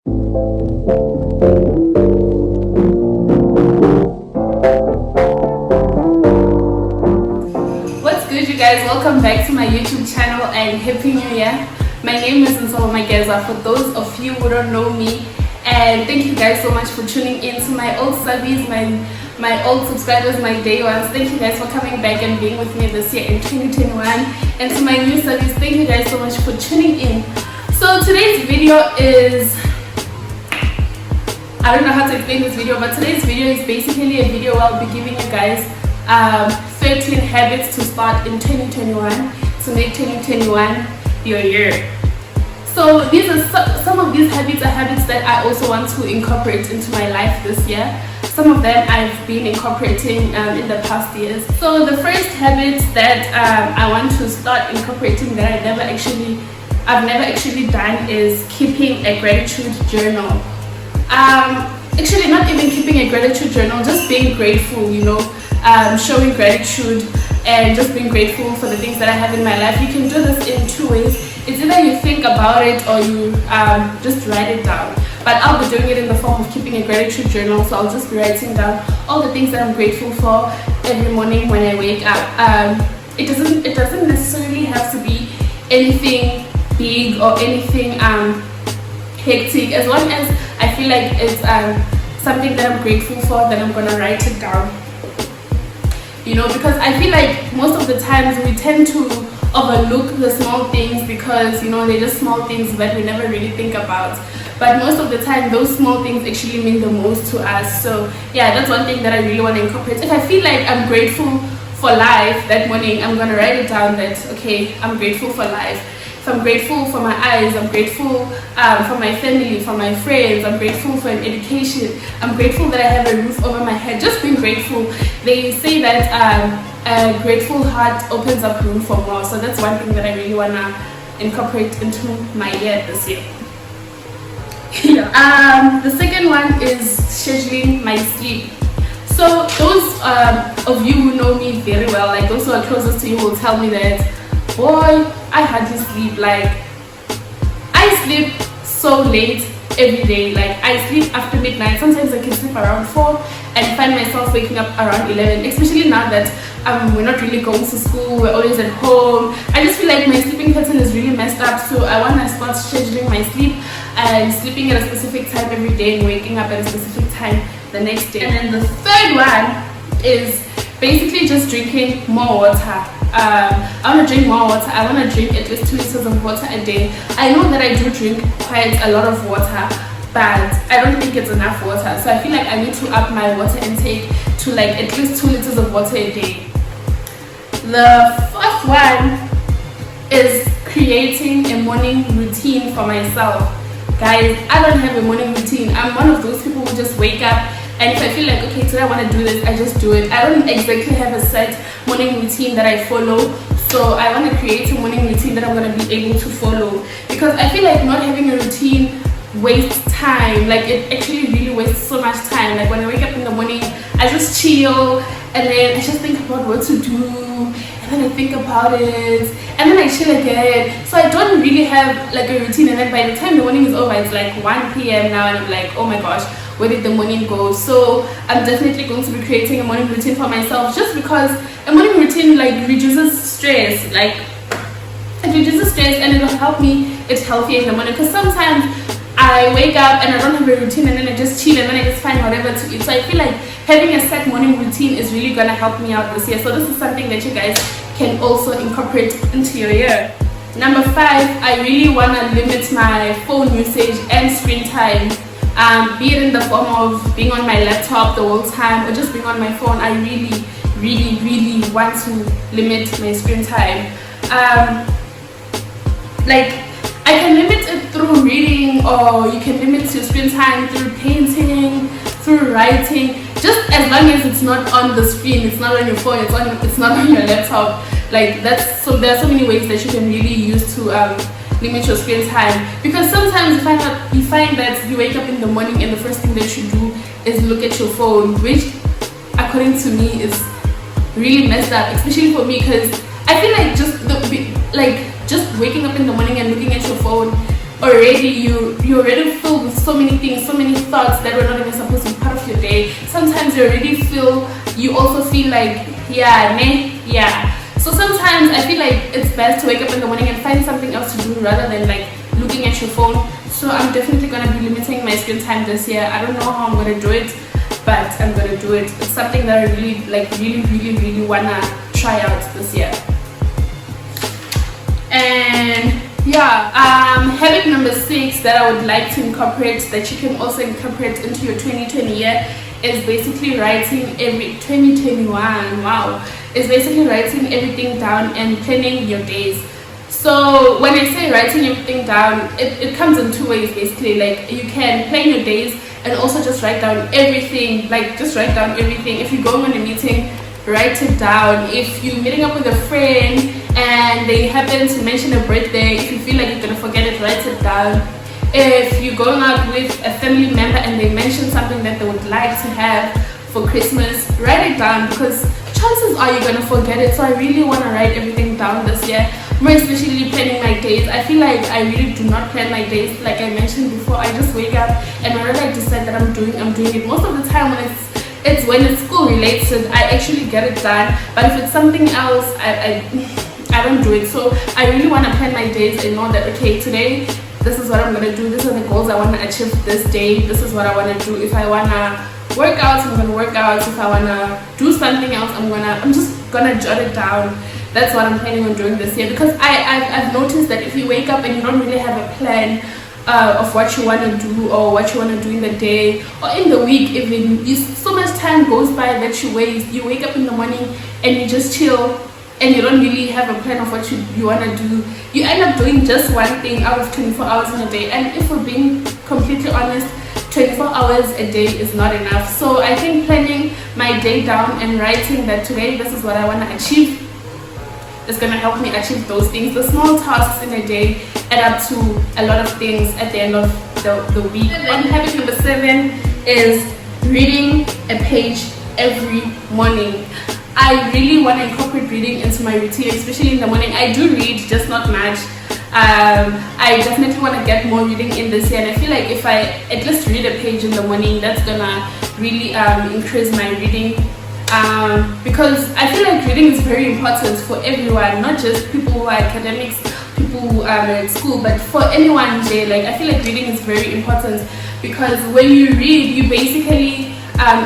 What's good, you guys? Welcome back to my YouTube channel and Happy New Year. My name is my Geza for those of you who don't know me, and thank you guys so much for tuning in to my old subbies, my old subscribers, my day ones. Thank you guys for coming back and being with me this year in 2021, and to my new subbies, thank you guys so much for tuning in. So today's video is, I don't know how to explain this video, but today's video is basically a video where I'll be giving you guys 13 habits to start in 2021 to make 2021 your year. So these are some of these habits are habits that I also want to incorporate into my life this year. Some of them I've been incorporating in the past years. So the first habit that I want to start incorporating that I've never actually done is keeping a gratitude journal. Actually, not even keeping a gratitude journal, just being grateful, showing gratitude and just being grateful for the things that I have in my life. You can do this in two ways. It's either you think about it or you just write it down. But I'll be doing it in the form of keeping a gratitude journal. So I'll just be writing down all the things that I'm grateful for every morning when I wake up. It doesn't necessarily have to be anything big or anything hectic. As long as I feel like it's something that I'm grateful for, then I'm gonna write it down. Because I feel like most of the times we tend to overlook the small things because they're just small things that we never really think about. But most of the time those small things actually mean the most to us. So yeah, that's one thing that I really want to incorporate. If I feel like I'm grateful for life that morning, I'm gonna write it down that okay, I'm grateful for life. If I'm grateful for my eyes, I'm grateful for my family, for my friends, I'm grateful for an education, I'm grateful that I have a roof over my head. Just being grateful. They say that a grateful heart opens up room for more. So that's one thing that I really want to incorporate into my year this year. Yeah. The second one is scheduling my sleep. So those of you who know me very well, like those who are closest to you, will tell me that, boy, I hardly sleep. Like, I sleep so late every day. Like, I sleep after midnight. Sometimes I can sleep around 4 and find myself waking up around 11, especially now that we're not really going to school, we're always at home. I just feel like my sleeping pattern is really messed up, so I want to start scheduling my sleep and sleeping at a specific time every day and waking up at a specific time the next day. And then the third one is basically just drinking more water. I want to drink more water. I want to drink at least 2 liters of water a day. I know that I do drink quite a lot of water, but I don't think it's enough water. So I feel like I need to up my water intake to like at least 2 liters of water a day. The fourth one is creating a morning routine for myself. Guys, I don't have a morning routine. I'm one of those people who just wake up, and if I feel like, okay, today I want to do this, I just do it. I don't exactly have a set morning routine that I follow. So I want to create a morning routine that I'm going to be able to follow. Because I feel like not having a routine wastes time. Like, it actually really wastes so much time. Like, when I wake up in the morning, I just chill, and then I just think about what to do, and then I think about it, and then I chill again. So I don't really have like a routine, and then by the time the morning is over, it's like 1 p.m. now, and I'm like, oh my gosh, where did the morning go? So I'm definitely going to be creating a morning routine for myself, just because a morning routine like reduces stress. Like, it reduces stress and it'll help me eat healthier in the morning, because sometimes I wake up and I don't have a routine, and then I just chill, and then I just find whatever to eat. So I feel like having a set morning routine is really gonna help me out this year. So this is something that you guys can also incorporate into your year. Number 5, I really wanna limit my phone usage and screen time. Be it in the form of being on my laptop the whole time or just being on my phone. I really want to limit my screen time. Like, I can limit it through reading, or you can limit your screen time through painting, through writing, just as long as it's not on the screen, it's not on your phone, it's not on your laptop. Like, there are so many ways that you can really use to limit your screen time. Because sometimes you find that you wake up in the morning and the first thing that you do is look at your phone, which according to me is really messed up, especially for me, because I feel like just waking up in the morning and looking at your phone already you already filled with so many things, so many thoughts that were not even supposed to be part of your day. Sometimes you also feel like so sometimes I feel like it's best to wake up in the morning and find something else to do rather than like looking at your phone. So I'm definitely gonna be limiting my screen time this year. I don't know how I'm gonna do it, but I'm gonna do it. It's something that I really wanna try out this year. And yeah, habit number 6 that I would like to incorporate, that you can also incorporate into your 2020 year, is basically writing every 2021. Wow, is basically writing everything down and planning your days. So when I say writing everything down, it comes in 2 ways basically. Like, you can plan your days and also just write down everything. Like, just write down everything. If you're going on a meeting, write it down. If you're meeting up with a friend and they happen to mention a birthday, if you feel like you're gonna forget it, write it down. If you're going out with a family member and they mention something that they would like to have for Christmas, write it down, because chances are you're gonna forget it. So I really want to write everything down this year, more especially planning my days. I feel like I really do not plan my days. Like I mentioned before, I just wake up and whenever I decide that I'm doing it. Most of the time when it's school related, I actually get it done. But if it's something else, I don't do it. So I really want to plan my days and know that, okay, today this is what I'm gonna do, these are the goals I want to achieve this day, this is what I want to do. If I want to work out, I'm gonna work out. If I want to do something else, I'm just gonna jot it down. That's what I'm planning on doing this year, because I've noticed that if you wake up and you don't really have a plan of what you want to do or what you want to do in the day or in the week, even so much time goes by that you wake up in the morning and you just chill and you don't really have a plan of what you want to do. You end up doing just one thing out of 24 hours in a day, and if we're being completely honest, 24 hours a day is not enough. So I think planning my day down and writing that today this is what I want to achieve is going to help me achieve those things. The small tasks in a day add up to a lot of things at the end of the week. And habit number 7 is reading a page every morning. I really want to incorporate reading into my routine, especially in the morning. I do read, just not much. I definitely want to get more reading in this year, and I feel like if I at least read a page in the morning, that's gonna really increase my reading. Because I feel like reading is very important for everyone, not just people who are academics, people who are at school, but for anyone today. Like, I feel like reading is very important, because when you read, you basically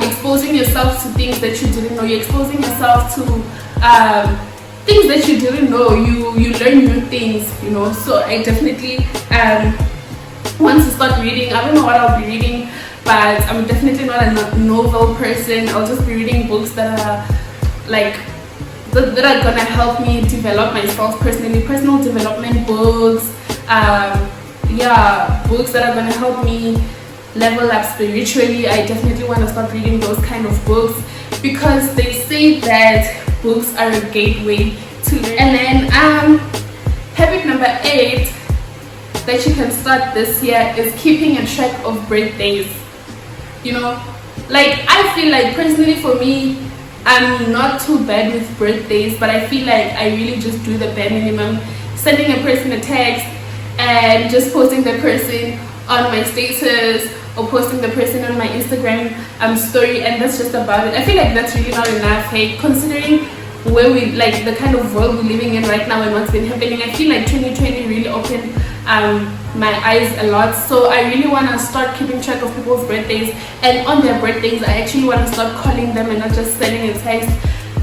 exposing yourself to things that you didn't know. You're exposing yourself to things that you didn't know. You learn new things, you know. So I definitely want to start reading. I don't know what I'll be reading, but I'm definitely not a novel person. I'll just be reading books that are like that are gonna help me develop myself personally, personal development books. Books that are gonna help me level up spiritually. I definitely want to start reading those kind of books, because they say that books are a gateway to learn. And then habit number 8 that you can start this year is keeping a track of birthdays. You know, like, I feel like personally for me, I'm not too bad with birthdays, but I feel like I really just do the bare minimum, sending a person a text and just posting the person on my status or posting the person on my Instagram story, and that's just about it. I feel like that's really not enough. Hey, considering where we, like, the kind of world we're living in right now and what's been happening, I feel like 2020 really opened my eyes a lot. So I really want to start keeping track of people's birthdays, and on their birthdays I actually want to start calling them and not just sending a text.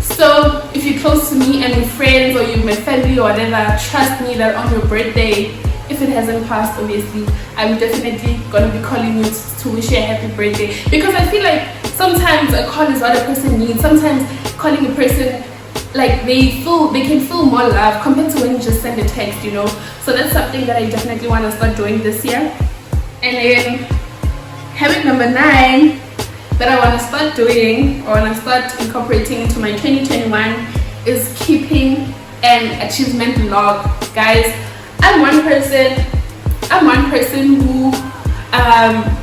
So if you're close to me and with friends, or you're my family or whatever, trust me that on your birthday, if it hasn't passed, obviously, I'm definitely gonna be calling you to wish you a happy birthday, because I feel like sometimes a call is what a person needs. Sometimes calling a person, like, they can feel more love compared to when you just send a text, you know. So that's something that I definitely want to start doing this year. And then habit number 9 that I want to start doing, or want to start incorporating into my 2021, is keeping an achievement log. Guys, I'm one person who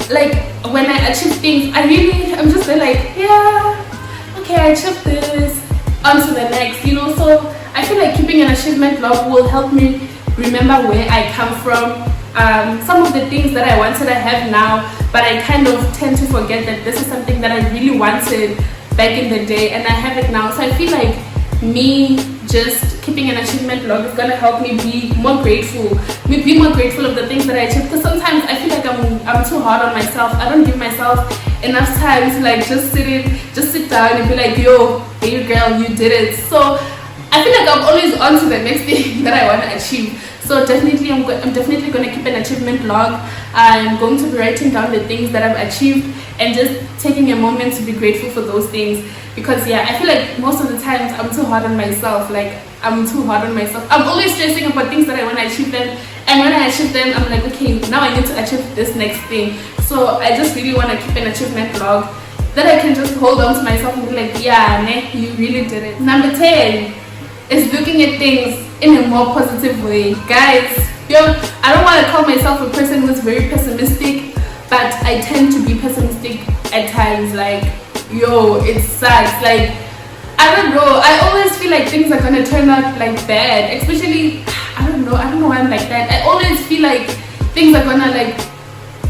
like, when I achieve things, I'm just like, yeah, okay, I achieved this, on to the next, you know. So I feel like keeping an achievement log will help me remember where I come from, some of the things that I wanted I have now, but I kind of tend to forget that this is something that I really wanted back in the day, and I have it now. So I feel like me just keeping an achievement log is gonna help me be more grateful of the things that I achieved, because sometimes I feel like I'm too hard on myself. I don't give myself enough time to like just sit down and be like, yo, baby girl, you did it. So I feel like I'm always on to the next thing that I want to achieve. So definitely I'm definitely going to keep an achievement log. I'm going to be writing down the things that I've achieved and just taking a moment to be grateful for those things, because yeah, I feel like most of the times I'm too hard on myself. I'm always stressing about things that I want to achieve them, and when I achieve them I'm like, okay, now I need to achieve this next thing. So I just really want to keep an achievement log that I can just hold on to myself and be like, yeah, ne, you really did it. Number 10 is looking at things in a more positive way. Guys, yo, I don't want to call myself a person who's very pessimistic, but I tend to be pessimistic at times. Like, yo, it sucks. Like, I don't know, I always feel like things are gonna turn out like bad, especially, I don't know why I'm like that. I always feel like things are gonna like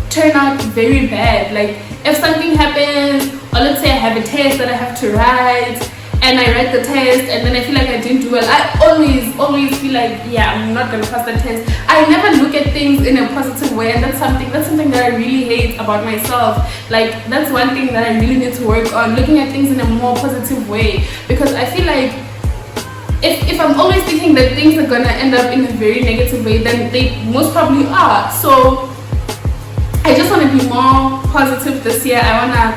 turn out very bad. Like, if something happens, or let's say I have a test that I have to write, and I write the test and then I feel like I didn't do well, I always feel like, yeah, I'm not gonna pass the test. I never look at things in a positive way, and that's something that I really hate about myself. Like, that's one thing that I really need to work on, looking at things in a more positive way, because I feel like if I'm always thinking that things are gonna end up in a very negative way, then they most probably are. So I just want to be more positive this year. I want to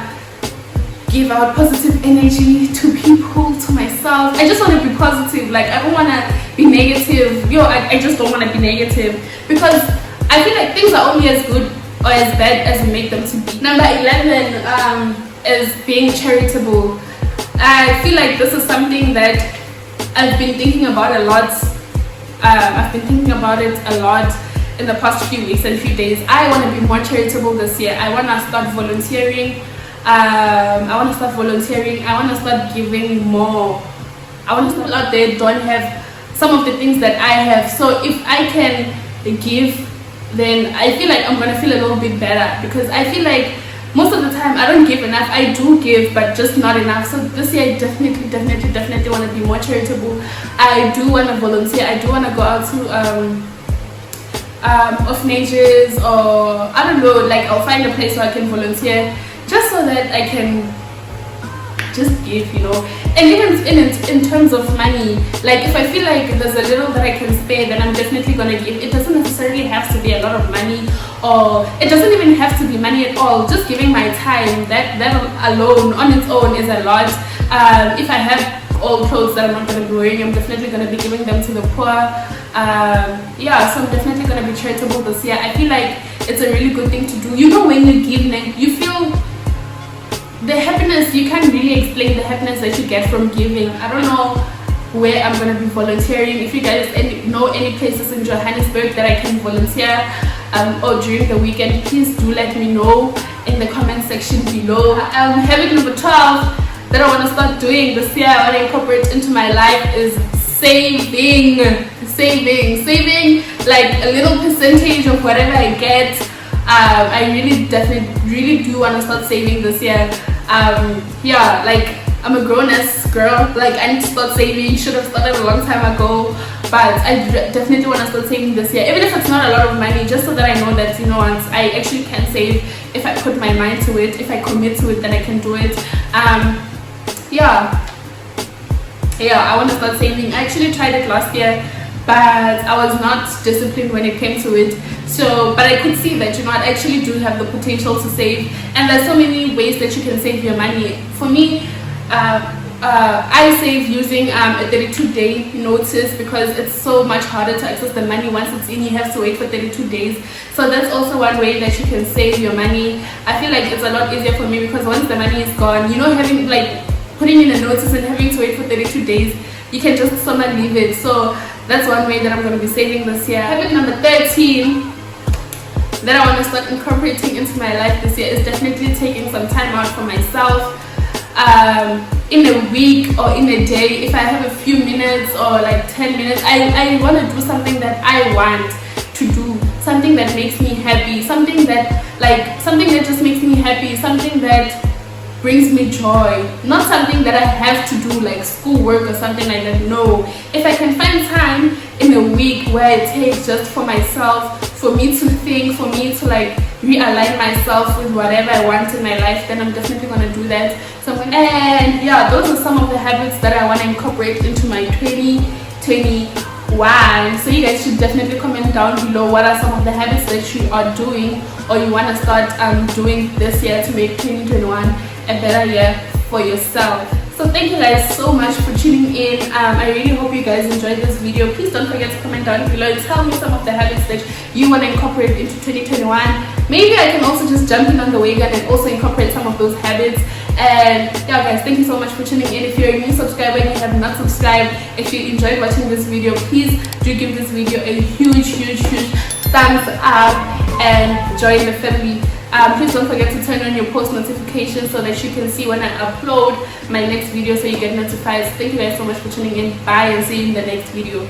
give out positive energy to people, to myself. I just want to be positive. Like, I don't want to be negative. I just don't want to be negative, because I feel like things are only as good or as bad as we make them to be. Number 11 is being charitable. I feel like this is something that I've been thinking about a lot. I've been thinking about it a lot in the past few weeks and few days. I want to be more charitable this year. I want to start volunteering. I want to start giving more. I want to start out there, don't have some of the things that I have. So if I can give, then I feel like I'm going to feel a little bit better, because I feel like most of the time I don't give enough. I do give, but just not enough. So this year I definitely want to be more charitable. I do want to volunteer. I do want to go out to orphanages, or I don't know, like I'll find a place where I can volunteer, just so that I can just give, and even in terms of money, like if I feel like there's a little that I can spare, then I'm definitely gonna give. It doesn't necessarily have to be a lot of money, or it doesn't even have to be money at all. Just giving my time, that alone on its own is a lot. If I have old clothes that I'm not gonna be wearing, I'm definitely gonna be giving them to the poor. So I'm definitely gonna be charitable this year. I feel like it's a really good thing to do. When you give, then you feel the happiness. You can't really explain the happiness that you get from giving. I don't know where I'm gonna be volunteering. If you guys know any places in Johannesburg that I can volunteer, or during the weekend, please do let me know in the comment section below. Habit number 12 that I want to start doing this year, I want to incorporate into my life, is saving like a little percentage of whatever I get. I really do want to start saving this year. Like, I'm a grown-ass girl, like I need to start saving. Should have started a long time ago, but I definitely want to start saving this year, even if it's not a lot of money, just so that I know that I actually can save. If I put my mind to it, if I commit to it, then I can do it. I want to start saving. I actually tried it last year, but I was not disciplined when it came to it. So, but I could see that I actually do have the potential to save, and there's so many ways that you can save your money. For me, I save using a 32-day notice, because it's so much harder to access the money once it's in. You have to wait for 32 days. So that's also one way that you can save your money. I feel like it's a lot easier for me, because once the money is gone, having putting in a notice and having to wait for 32 days, you can just somehow leave it. So that's one way that I'm going to be saving this year. Habit number 13 that I want to start incorporating into my life this year is definitely taking some time out for myself. In a week or in a day, if I have a few minutes or like 10 minutes, I want to do something that I want to do, something that makes me happy, something that just makes me happy, something that brings me joy, not something that I have to do like schoolwork or something like that. No, if I can find time in a week where it takes just for myself, for me to think, for me to like realign myself with whatever I want in my life, then I'm definitely gonna do that. And yeah, those are some of the habits that I want to incorporate into my 2021. So you guys should definitely comment down below what are some of the habits that you are doing or you want to start doing this year to make 2021 a better year for yourself. So thank you guys so much for tuning in. I really hope you guys enjoyed this video. Please don't forget to comment down below and tell me some of the habits that you want to incorporate into 2021. Maybe I can also just jump in on the wagon and also incorporate some of those habits. And yeah guys, thank you so much for tuning in. If you're a new subscriber and you have not subscribed, if you enjoyed watching this video, please do give this video a huge thumbs up and join the family. Please don't forget to turn on your post notifications so that you can see when I upload my next video, so you get notified. Thank you guys so much for tuning in. Bye, and see you in the next video.